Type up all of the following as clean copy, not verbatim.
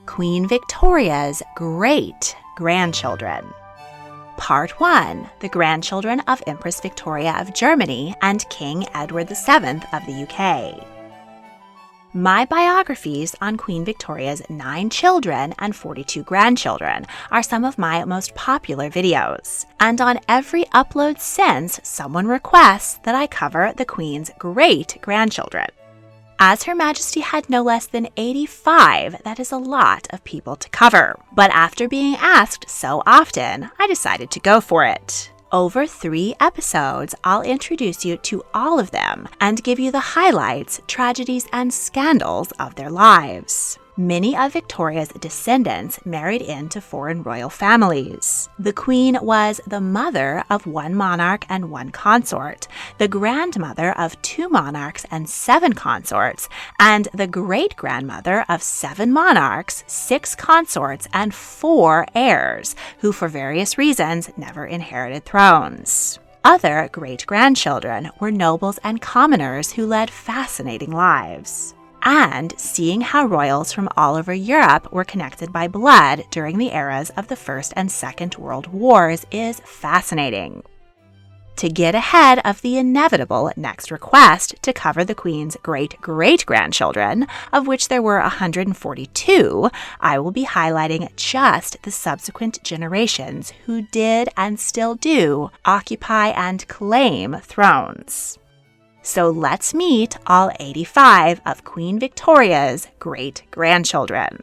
Queen Victoria's great-grandchildren. Part 1. The grandchildren of Empress Victoria of Germany and King Edward VII of the UK. My biographies on Queen Victoria's 9 children and 42 grandchildren are some of my most popular videos. And on every upload since, someone requests that I cover the Queen's great-grandchildren. As Her Majesty had no less than 85, that is a lot of people to cover. But after being asked so often, I decided to go for it. Over 3 episodes, I'll introduce you to all of them and give you the highlights, tragedies, and scandals of their lives. Many of Victoria's descendants married into foreign royal families. The Queen was the mother of 1 monarch and 1 consort, the grandmother of 2 monarchs and 7 consorts, and the great-grandmother of 7 monarchs, 6 consorts, and 4 heirs, who for various reasons never inherited thrones. Other great-grandchildren were nobles and commoners who led fascinating lives. And seeing how royals from all over Europe were connected by blood during the eras of the First and Second World Wars is fascinating. To get ahead of the inevitable next request to cover the Queen's great-great-grandchildren, of which there were 142, I will be highlighting just the subsequent generations who did and still do occupy and claim thrones. So let's meet all 85 of Queen Victoria's great-grandchildren.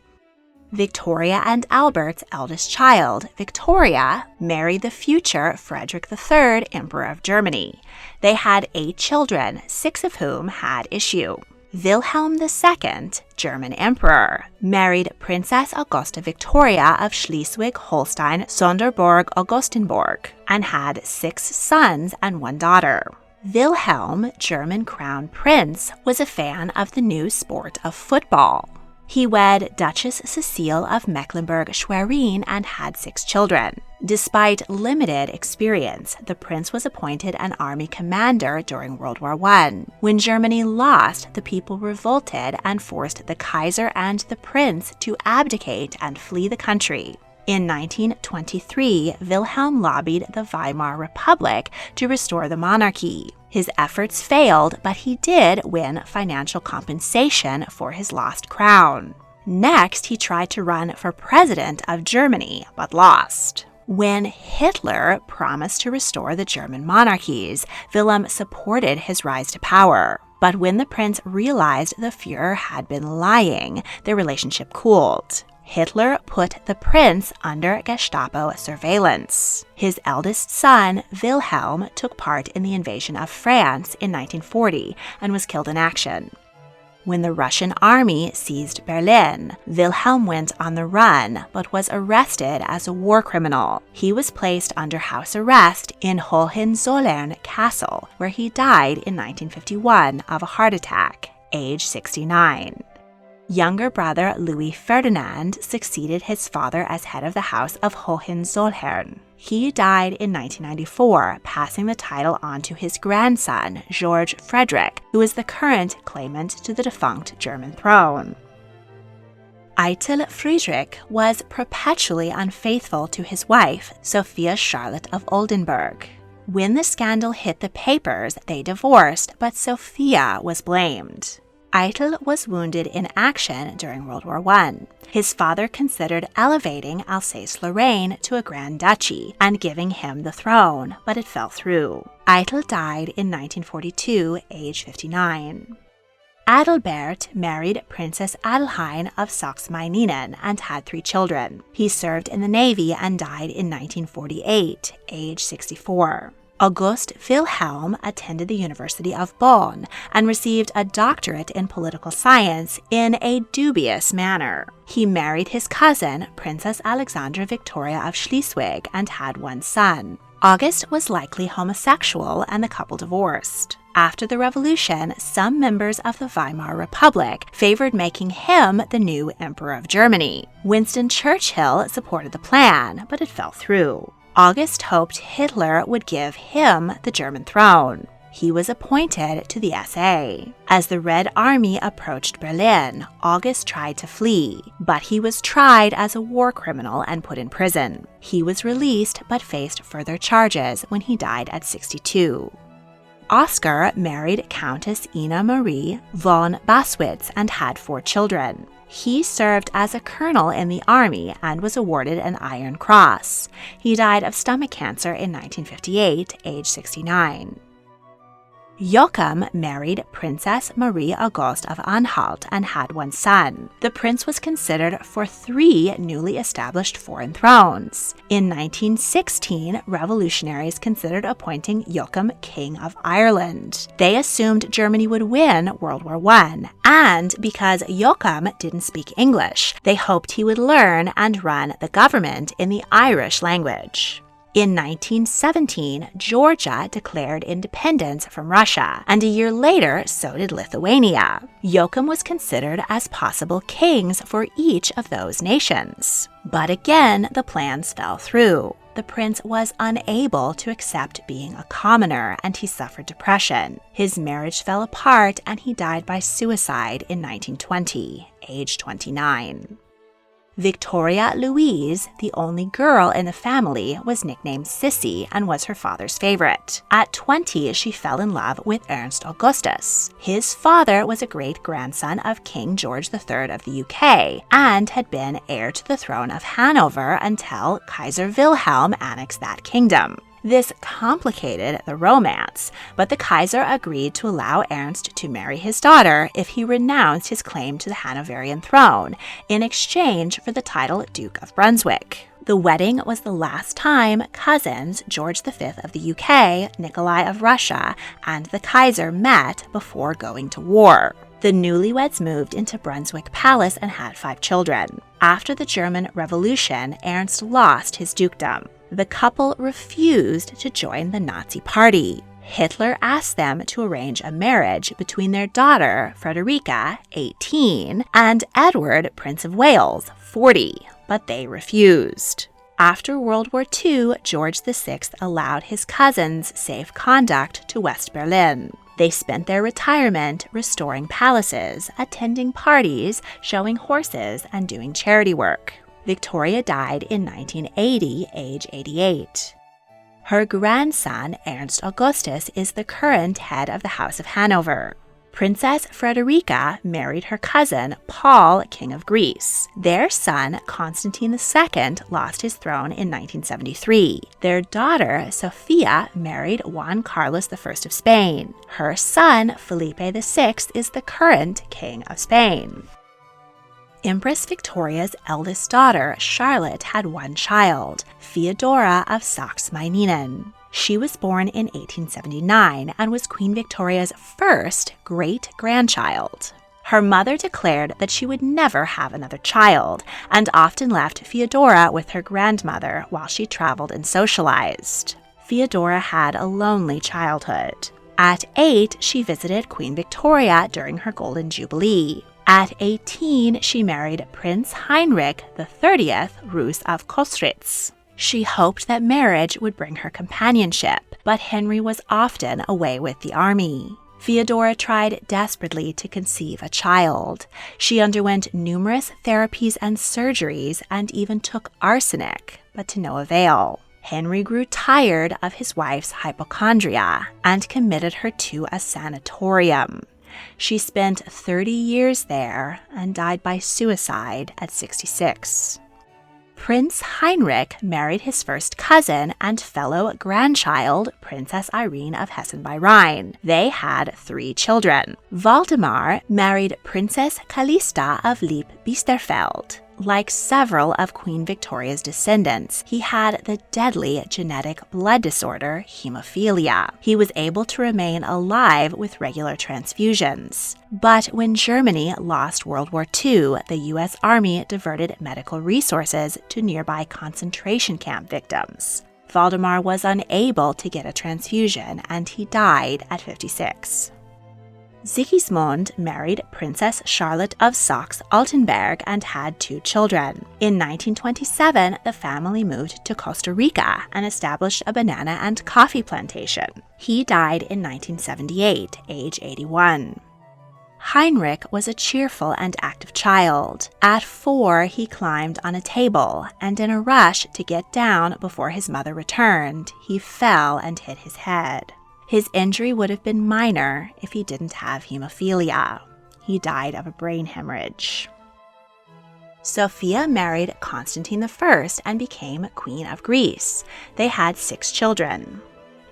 Victoria and Albert's eldest child, Victoria, married the future Frederick III, Emperor of Germany. They had 8 children, 6 of whom had issue. Wilhelm II, German Emperor, married Princess Augusta Victoria of Schleswig-Holstein-Sonderburg-Augustenburg and had 6 sons and 1 daughter. Wilhelm, German Crown Prince, was a fan of the new sport of football. He wed Duchess Cecile of Mecklenburg-Schwerin and had 6 children. Despite limited experience, the prince was appointed an army commander during World War I. When Germany lost, the people revolted and forced the Kaiser and the prince to abdicate and flee the country. In 1923, Wilhelm lobbied the Weimar Republic to restore the monarchy. His efforts failed, but he did win financial compensation for his lost crown. Next, he tried to run for president of Germany, but lost. When Hitler promised to restore the German monarchies, Wilhelm supported his rise to power. But when the prince realized the Führer had been lying, their relationship cooled. Hitler put the prince under Gestapo surveillance. His eldest son, Wilhelm, took part in the invasion of France in 1940 and was killed in action. When the Russian army seized Berlin, Wilhelm went on the run but was arrested as a war criminal. He was placed under house arrest in Hohenzollern Castle, where he died in 1951 of a heart attack, age 69. Younger brother Louis Ferdinand succeeded his father as head of the House of Hohenzollern. He died in 1994, passing the title on to his grandson, George Frederick, who is the current claimant to the defunct German throne. Eitel Friedrich was perpetually unfaithful to his wife, Sophia Charlotte of Oldenburg. When the scandal hit the papers, they divorced, but Sophia was blamed. Eitel was wounded in action during World War I. His father considered elevating Alsace-Lorraine to a grand duchy and giving him the throne, but it fell through. Eitel died in 1942, age 59. Adalbert married Princess Adelheid of Saxe-Meiningen and had 3 children. He served in the Navy and died in 1948, age 64. August Wilhelm attended the University of Bonn and received a doctorate in political science in a dubious manner. He married his cousin, Princess Alexandra Victoria of Schleswig, and had 1 son. August was likely homosexual and the couple divorced. After the revolution, some members of the Weimar Republic favored making him the new Emperor of Germany. Winston Churchill supported the plan, but it fell through. August hoped Hitler would give him the German throne. he was appointed to the SA. As the Red Army approached Berlin, August tried to flee, but he was tried as a war criminal and put in prison. He was released but faced further charges when he died at 62. Oscar married Countess Ina Marie von Baswitz and had 4 children. He served as a colonel in the army and was awarded an Iron Cross. He died of stomach cancer in 1958, age 69. Joachim married Princess Marie Auguste of Anhalt and had 1 son. The prince was considered for 3 newly established foreign thrones. In 1916, revolutionaries considered appointing Joachim King of Ireland. They assumed Germany would win World War I, and because Joachim didn't speak English, they hoped he would learn and run the government in the Irish language. In 1917, Georgia declared independence from Russia, and a year later, so did Lithuania. Joachim was considered as possible kings for each of those nations. But again, the plans fell through. The prince was unable to accept being a commoner, and he suffered depression. His marriage fell apart, and he died by suicide in 1920, age 29. Victoria Louise, the only girl in the family, was nicknamed Sissy and was her father's favorite. At 20, she fell in love with Ernst Augustus. His father was a great-grandson of King George III of the UK and had been heir to the throne of Hanover until Kaiser Wilhelm annexed that kingdom. This complicated the romance, but the Kaiser agreed to allow Ernst to marry his daughter if he renounced his claim to the Hanoverian throne in exchange for the title Duke of Brunswick. The wedding was the last time cousins George V of the UK, Nikolai of Russia, and the Kaiser met before going to war. The newlyweds moved into Brunswick Palace and had 5 children. After the German Revolution, Ernst lost his dukedom. The couple refused to join the Nazi Party. Hitler asked them to arrange a marriage between their daughter, Frederica, 18, and Edward, Prince of Wales, 40, but they refused. After World War II, George VI allowed his cousins safe conduct to West Berlin. They spent their retirement restoring palaces, attending parties, showing horses, and doing charity work. Victoria died in 1980, age 88. Her grandson, Ernst Augustus, is the current head of the House of Hanover. Princess Frederica married her cousin, Paul, King of Greece. Their son, Constantine II, lost his throne in 1973. Their daughter, Sofia, married Juan Carlos I of Spain. Her son, Felipe VI, is the current King of Spain. Empress Victoria's eldest daughter, Charlotte, had 1 child, Feodora of Saxe-Meiningen. She was born in 1879 and was Queen Victoria's first great-grandchild. Her mother declared that she would never have another child and often left Feodora with her grandmother while she traveled and socialized. Feodora had a lonely childhood. At 8, she visited Queen Victoria during her Golden Jubilee. At 18, she married Prince Heinrich XXX, Rus of Kostritz. She hoped that marriage would bring her companionship, but Henry was often away with the army. Feodora tried desperately to conceive a child. She underwent numerous therapies and surgeries and even took arsenic, but to no avail. Henry grew tired of his wife's hypochondria and committed her to a sanatorium. She spent 30 years there and died by suicide at 66. Prince Heinrich married his first cousin and fellow grandchild, Princess Irene of Hessen by Rhine. They had 3 children. Waldemar married Princess Kalista of Lippe-Biesterfeld. Like several of Queen Victoria's descendants, he had the deadly genetic blood disorder hemophilia. He was able to remain alive with regular transfusions. But when Germany lost World War II, the U.S. Army diverted medical resources to nearby concentration camp victims. Waldemar was unable to get a transfusion, and he died at 56. Sigismund married Princess Charlotte of Saxe-Altenburg and had 2 children. In 1927, the family moved to Costa Rica and established a banana and coffee plantation. He died in 1978, age 81. Heinrich was a cheerful and active child. At 4, he climbed on a table, and in a rush to get down before his mother returned, he fell and hit his head. His injury would have been minor if he didn't have hemophilia. He died of a brain hemorrhage. Sophia married Constantine I and became Queen of Greece. They had 6 children.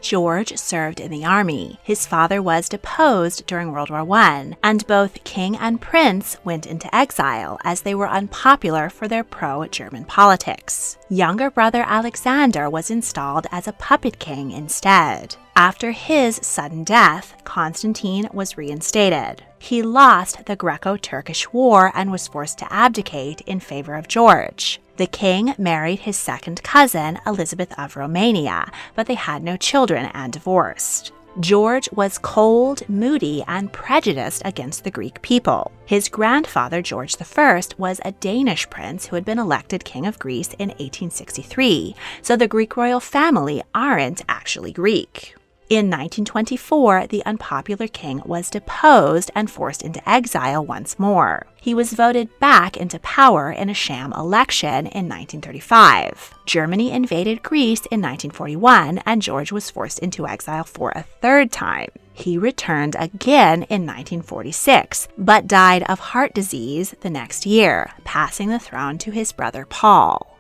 George served in the army. His father was deposed during World War I, and both king and prince went into exile as they were unpopular for their pro-German politics. Younger brother Alexander was installed as a puppet king instead. After his sudden death, Constantine was reinstated. He lost the Greco-Turkish War and was forced to abdicate in favor of George. The king married his second cousin, Elizabeth of Romania, but they had no children and divorced. George was cold, moody, and prejudiced against the Greek people. His grandfather, George I, was a Danish prince who had been elected king of Greece in 1863, so the Greek royal family aren't actually Greek. In 1924, the unpopular king was deposed and forced into exile once more. He was voted back into power in a sham election in 1935. Germany invaded Greece in 1941, and George was forced into exile for a 3rd time. He returned again in 1946, but died of heart disease the next year, passing the throne to his brother Paul.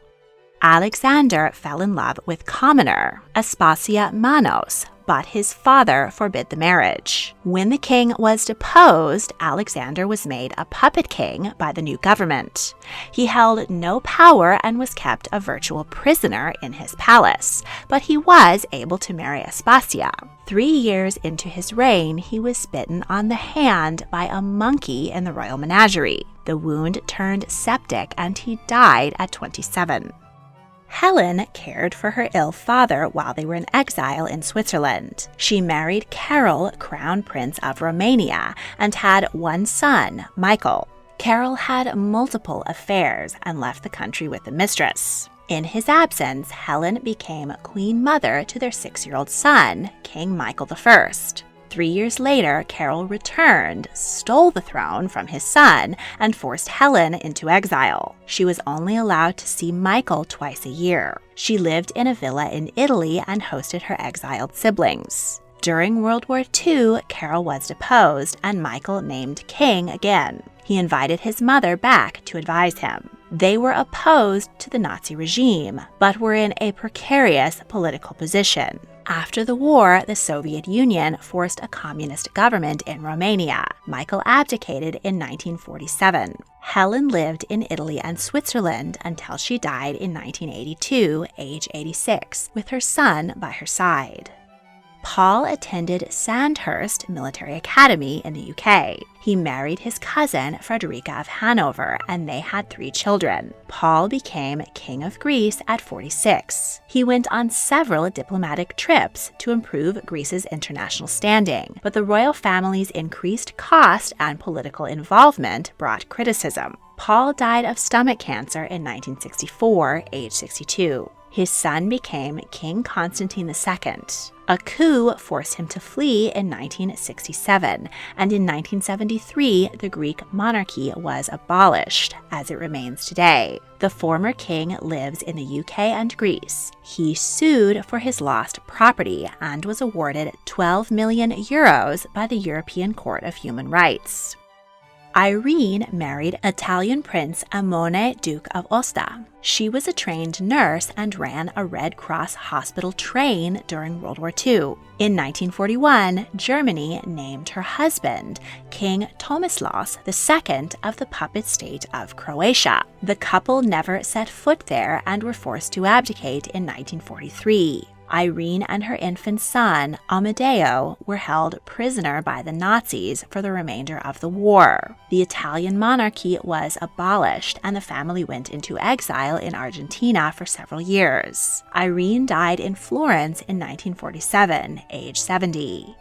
Alexander fell in love with commoner Aspasia Manos, but his father forbid the marriage. When the king was deposed, Alexander was made a puppet king by the new government. He held no power and was kept a virtual prisoner in his palace, but he was able to marry Aspasia. 3 years into his reign, he was bitten on the hand by a monkey in the royal menagerie. The wound turned septic and he died at 27. Helen cared for her ill father while they were in exile in Switzerland. She married Carol, Crown Prince of Romania, and had 1 son, Michael. Carol had multiple affairs and left the country with a mistress. In his absence, Helen became Queen Mother to their 6-year-old son, King Michael I. 3 years later, Carol returned, stole the throne from his son, and forced Helen into exile. She was only allowed to see Michael twice a year. She lived in a villa in Italy and hosted her exiled siblings. During World War II, Carol was deposed and Michael named king again. He invited his mother back to advise him. They were opposed to the Nazi regime, but were in a precarious political position. After the war, the Soviet Union forced a communist government in Romania. Michael abdicated in 1947. Helen lived in Italy and Switzerland until she died in 1982, age 86, with her son by her side. Paul attended Sandhurst Military Academy in the UK. He married his cousin Frederica of Hanover, and they had 3 children. Paul became King of Greece at 46. He went on several diplomatic trips to improve Greece's international standing, but the royal family's increased cost and political involvement brought criticism. Paul died of stomach cancer in 1964, age 62. His son became King Constantine II. A coup forced him to flee in 1967, and in 1973, the Greek monarchy was abolished, as it remains today. The former king lives in the UK and Greece. He sued for his lost property and was awarded €12 million by the European Court of Human Rights. Irene married Italian Prince Amone, Duke of Osta. She was a trained nurse and ran a Red Cross hospital train during World War II. In 1941, Germany named her husband King Tomislaus II of the puppet state of Croatia. The couple never set foot there and were forced to abdicate in 1943. Irene and her infant son, Amedeo, were held prisoner by the Nazis for the remainder of the war. The Italian monarchy was abolished, and the family went into exile in Argentina for several years. Irene died in Florence in 1947, age 70.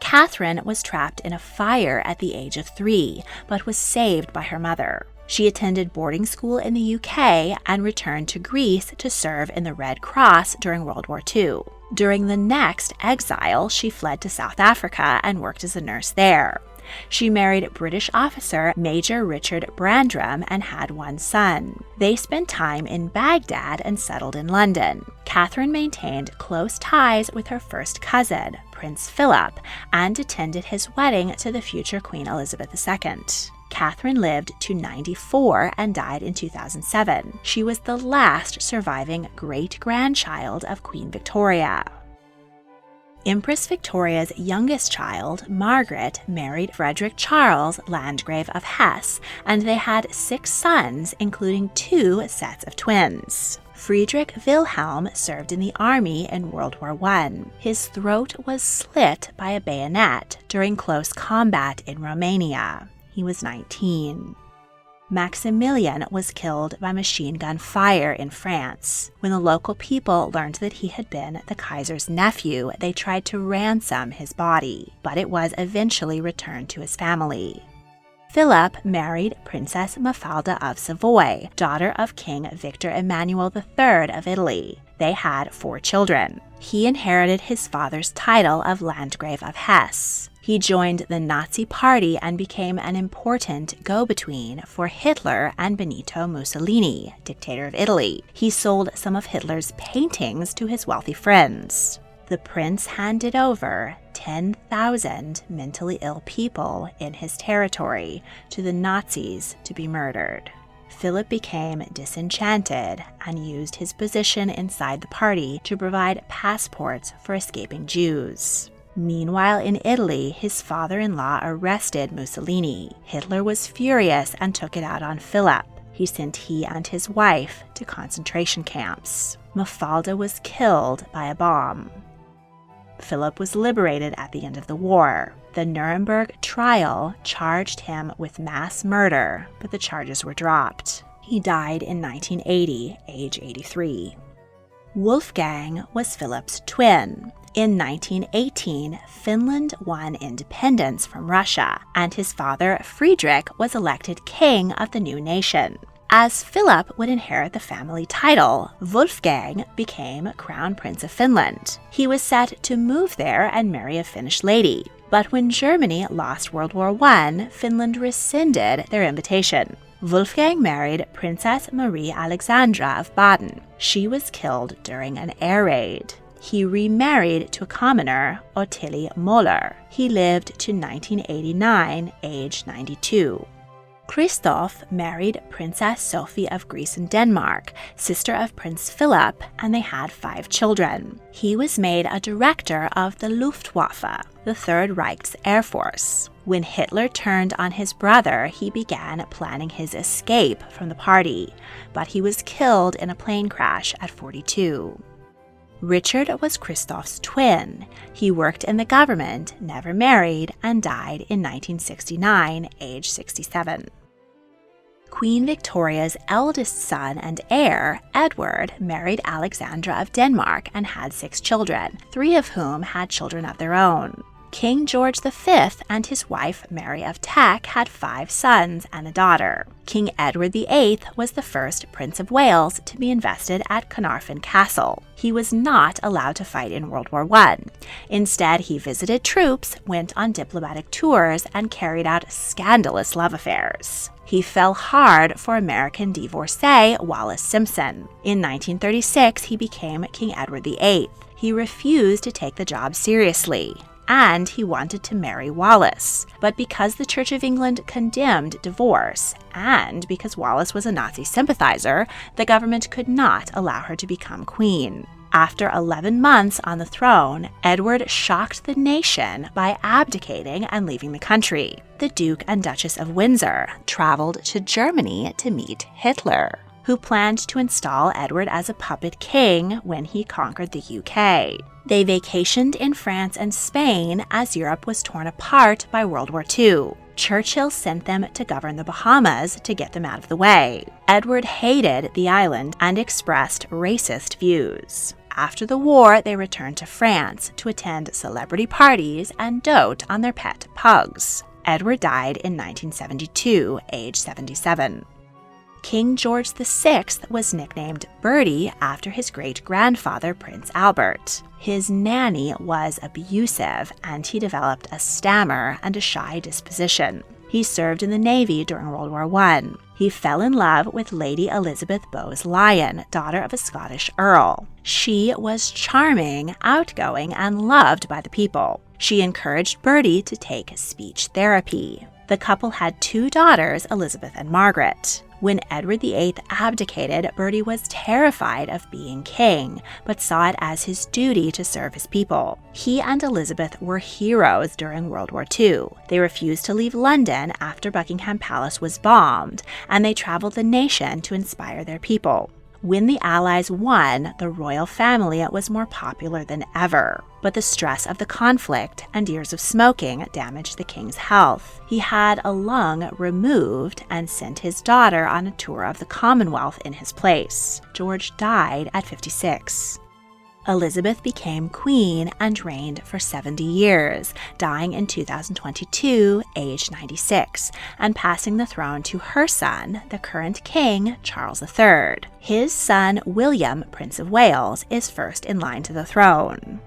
Catherine was trapped in a fire at the age of 3, but was saved by her mother. She attended boarding school in the UK and returned to Greece to serve in the Red Cross during World War II. During the next exile, she fled to South Africa and worked as a nurse there. She married British officer Major Richard Brandram and had 1 son. They spent time in Baghdad and settled in London. Catherine maintained close ties with her first cousin, Prince Philip, and attended his wedding to the future Queen Elizabeth II. Catherine lived to 94 and died in 2007. She was the last surviving great-grandchild of Queen Victoria. Empress Victoria's youngest child, Margaret, married Frederick Charles, Landgrave of Hesse, and they had 6 sons, including 2 sets of twins. Friedrich Wilhelm served in the army in World War I. His throat was slit by a bayonet during close combat in Romania. He was 19. Maximilian was killed by machine gun fire in France. When the local people learned that he had been the Kaiser's nephew, they tried to ransom his body, but it was eventually returned to his family. Philip married Princess Mafalda of Savoy, daughter of King Victor Emmanuel III of Italy. They had 4 children. He inherited his father's title of Landgrave of Hesse. He joined the Nazi Party and became an important go-between for Hitler and Benito Mussolini, dictator of Italy. He sold some of Hitler's paintings to his wealthy friends. The prince handed over 10,000 mentally ill people in his territory to the Nazis to be murdered. Philip became disenchanted and used his position inside the party to provide passports for escaping Jews. Meanwhile, in Italy, his father-in-law arrested Mussolini. Hitler was furious and took it out on Philip. He sent he and his wife to concentration camps. Mafalda was killed by a bomb. Philip was liberated at the end of the war. The Nuremberg trial charged him with mass murder, but the charges were dropped. He died in 1980, age 83. Wolfgang was Philip's twin. In 1918, Finland won independence from Russia, and his father, Friedrich, was elected king of the new nation. As Philip would inherit the family title, Wolfgang became Crown Prince of Finland. He was set to move there and marry a Finnish lady. But when Germany lost World War I, Finland rescinded their invitation. Wolfgang married Princess Marie Alexandra of Baden. She was killed during an air raid. He remarried to a commoner, Ottilie Moller. He lived to 1989, age 92. Christoph married Princess Sophie of Greece and Denmark, sister of Prince Philip, and they had 5 children. He was made a director of the Luftwaffe, the Third Reich's Air Force. When Hitler turned on his brother, he began planning his escape from the party, but he was killed in a plane crash at 42. Richard was Christoph's twin. He worked in the government, never married, and died in 1969, age 67. Queen Victoria's eldest son and heir, Edward, married Alexandra of Denmark and had 6 children, 3 of whom had children of their own. King George V and his wife Mary of Teck had 5 sons and a daughter. King Edward VIII was the first Prince of Wales to be invested at Carnarvon Castle. He was not allowed to fight in World War I. Instead, he visited troops, went on diplomatic tours, and carried out scandalous love affairs. He fell hard for American divorcee Wallis Simpson. In 1936, he became King Edward VIII. He refused to take the job seriously, and he wanted to marry Wallis. But because the Church of England condemned divorce, and because Wallis was a Nazi sympathizer, the government could not allow her to become queen. After 11 months on the throne, Edward shocked the nation by abdicating and leaving the country. The Duke and Duchess of Windsor traveled to Germany to meet Hitler, who planned to install Edward as a puppet king when he conquered the UK. They vacationed in France and Spain as Europe was torn apart by World War II. Churchill sent them to govern the Bahamas to get them out of the way. Edward hated the island and expressed racist views. After the war, they returned to France to attend celebrity parties and dote on their pet pugs. Edward died in 1972, age 77. King George VI was nicknamed Bertie after his great-grandfather Prince Albert. His nanny was abusive, and he developed a stammer and a shy disposition. He served in the Navy during World War I. He fell in love with Lady Elizabeth Bowes-Lyon, daughter of a Scottish earl. She was charming, outgoing, and loved by the people. She encouraged Bertie to take speech therapy. The couple had 2 daughters, Elizabeth and Margaret. When Edward VIII abdicated, Bertie was terrified of being king, but saw it as his duty to serve his people. He and Elizabeth were heroes during World War II. They refused to leave London after Buckingham Palace was bombed, and they traveled the nation to inspire their people. When the Allies won, the royal family was more popular than ever. But the stress of the conflict and years of smoking damaged the king's health. He had a lung removed and sent his daughter on a tour of the Commonwealth in his place. George died at 56. Elizabeth became queen and reigned for 70 years, dying in 2022, aged 96, and passing the throne to her son, the current king, Charles III. His son, William, Prince of Wales, is first in line to the throne.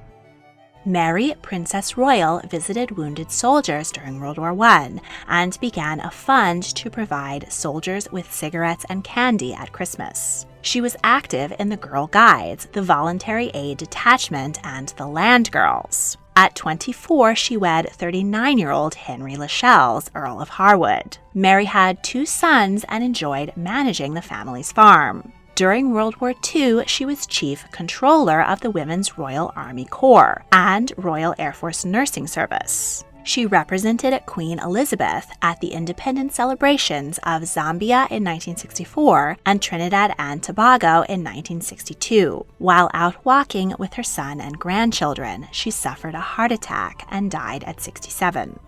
Mary, Princess Royal, visited wounded soldiers during World War I and began a fund to provide soldiers with cigarettes and candy at Christmas. She was active in the Girl Guides, the Voluntary Aid Detachment, and the Land Girls. At 24, she wed 39-year-old Henry Lascelles, Earl of Harwood. Mary had 2 sons and enjoyed managing the family's farm. During World War II, she was chief controller of the Women's Royal Army Corps and Royal Air Force Nursing Service. She represented Queen Elizabeth at the independence celebrations of Zambia in 1964 and Trinidad and Tobago in 1962. While out walking with her son and grandchildren, she suffered a heart attack and died at 67.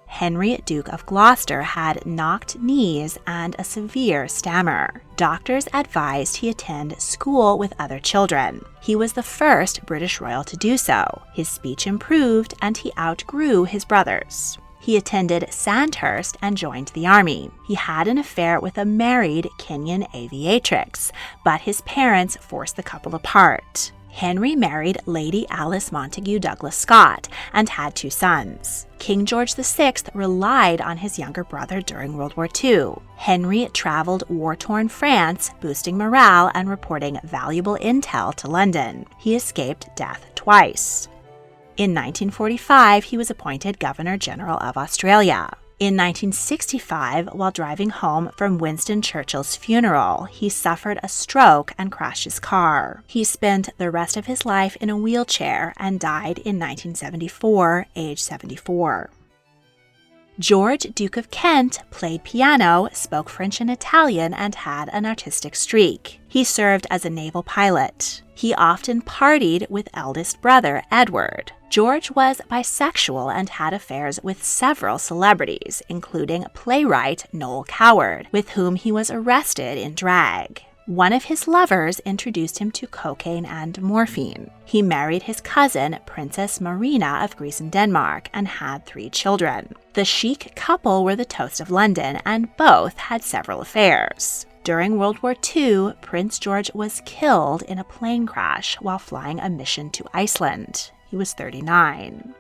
Henry, Duke of Gloucester, had knocked knees and a severe stammer. Doctors advised he attend school with other children. He was the first British royal to do so. His speech improved, and he outgrew his brothers. He attended Sandhurst and joined the army. He had an affair with a married Kenyan aviatrix, but his parents forced the couple apart. Henry married Lady Alice Montague Douglas Scott and had 2 sons. King George VI relied on his younger brother during World War II. Henry traveled war-torn France, boosting morale and reporting valuable intel to London. He escaped death twice. In 1945, he was appointed Governor-General of Australia. In 1965, while driving home from Winston Churchill's funeral, he suffered a stroke and crashed his car. He spent the rest of his life in a wheelchair and died in 1974, age 74. George, Duke of Kent, played piano, spoke French and Italian, and had an artistic streak. He served as a naval pilot. He often partied with eldest brother Edward. George was bisexual and had affairs with several celebrities, including playwright Noel Coward, with whom he was arrested in drag. One of his lovers introduced him to cocaine and morphine. He married his cousin, Princess Marina of Greece and Denmark, and had 3 children. The chic couple were the toast of London, and both had several affairs. During World War II, Prince George was killed in a plane crash while flying a mission to Iceland. He was 39.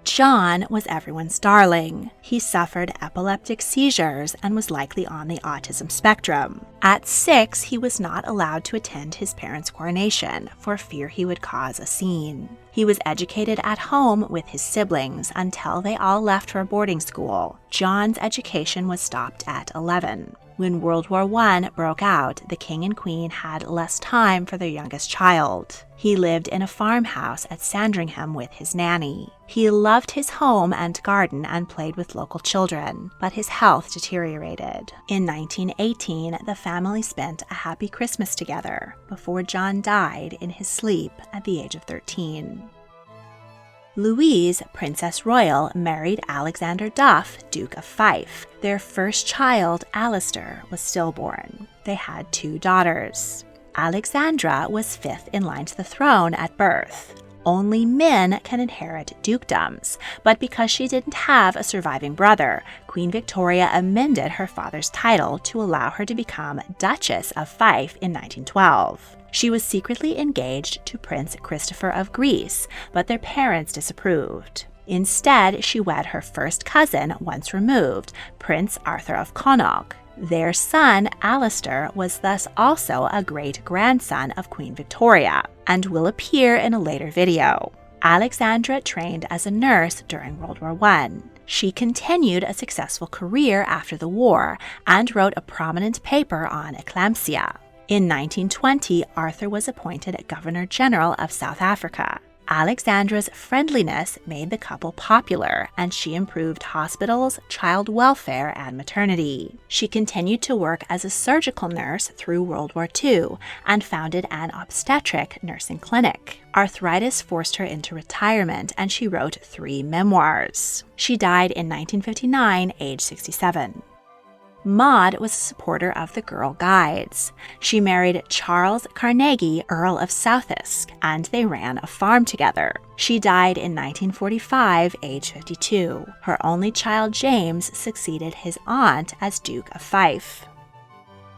John was everyone's darling. He suffered epileptic seizures and was likely on the autism spectrum. At 6, he was not allowed to attend his parents' coronation for fear he would cause a scene. He was educated at home with his siblings until they all left for boarding school. John's education was stopped at 11. When World War I broke out, the king and queen had less time for their youngest child. He lived in a farmhouse at Sandringham with his nanny. He loved his home and garden and played with local children, but his health deteriorated. In 1918, the family spent a happy Christmas together before John died in his sleep at the age of 13. Louise, Princess Royal, married Alexander Duff, Duke of Fife. Their first child, Alistair, was stillborn. They had 2 daughters. Alexandra was fifth in line to the throne at birth. Only men can inherit dukedoms, but because she didn't have a surviving brother, Queen Victoria amended her father's title to allow her to become Duchess of Fife in 1912. She was secretly engaged to Prince Christopher of Greece, but their parents disapproved. Instead, she wed her first cousin once removed, Prince Arthur of Connaught. Their son, Alistair, was thus also a great-grandson of Queen Victoria, and will appear in a later video. Alexandra trained as a nurse during World War I. She continued a successful career after the war, and wrote a prominent paper on eclampsia. In 1920, Arthur was appointed Governor-General of South Africa. Alexandra's friendliness made the couple popular, and she improved hospitals, child welfare, and maternity. She continued to work as a surgical nurse through World War II and founded an obstetric nursing clinic. Arthritis forced her into retirement, and she wrote 3 memoirs. She died in 1959, age 67. Maud was a supporter of the Girl Guides. She married Charles Carnegie, Earl of Southesk, and they ran a farm together. She died in 1945, age 52. Her only child, James, succeeded his aunt as Duke of Fife.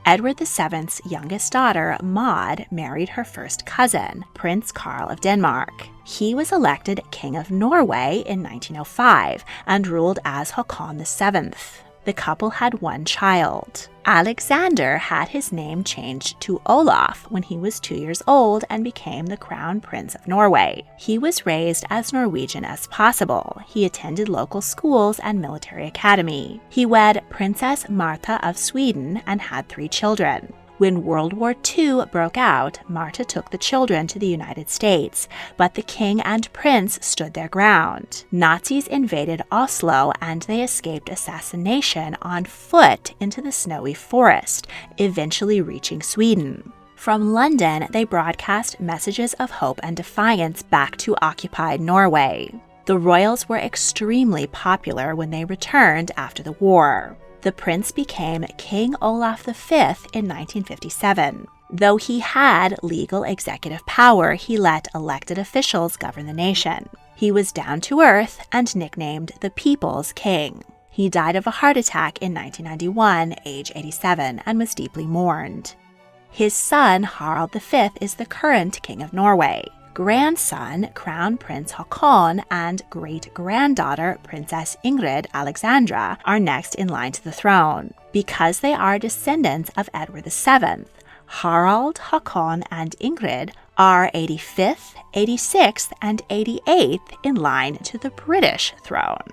Edward VII's youngest daughter, Maud, married her first cousin, Prince Karl of Denmark. He was elected King of Norway in 1905 and ruled as Håkon VII. The couple had 1 child. Alexander had his name changed to Olaf when he was 2 years old and became the Crown Prince of Norway. He was raised as Norwegian as possible. He attended local schools and military academy. He wed Princess Martha of Sweden and had 3 children. When World War II broke out, Marta took the children to the United States, but the king and prince stood their ground. Nazis invaded Oslo, and they escaped assassination on foot into the snowy forest, eventually reaching Sweden. From London, they broadcast messages of hope and defiance back to occupied Norway. The royals were extremely popular when they returned after the war. The prince became King Olaf V in 1957. Though he had legal executive power, he let elected officials govern the nation. He was down to earth and nicknamed the People's King. He died of a heart attack in 1991, age 87, and was deeply mourned. His son, Harald V, is the current King of Norway. Grandson, Crown Prince Håkon, and great-granddaughter, Princess Ingrid Alexandra, are next in line to the throne. Because they are descendants of Edward VII, Harald, Håkon, and Ingrid are 85th, 86th, and 88th in line to the British throne.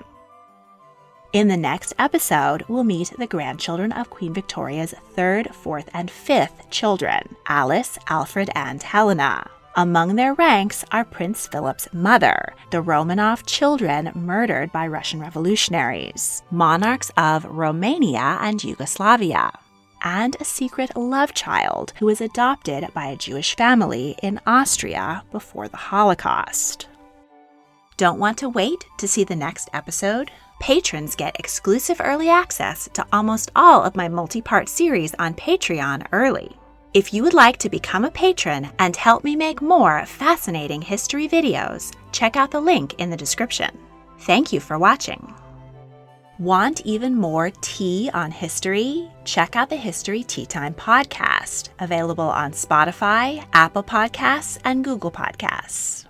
In the next episode, we'll meet the grandchildren of Queen Victoria's 3rd, 4th, and 5th children, Alice, Alfred, and Helena. Among their ranks are Prince Philip's mother, the Romanov children murdered by Russian revolutionaries, monarchs of Romania and Yugoslavia, and a secret love child who was adopted by a Jewish family in Austria before the Holocaust. Don't want to wait to see the next episode? Patrons get exclusive early access to almost all of my multi-part series on Patreon early. If you would like to become a patron and help me make more fascinating history videos, check out the link in the description. Thank you for watching. Want even more tea on history? Check out the History Tea Time podcast, available on Spotify, Apple Podcasts, and Google Podcasts.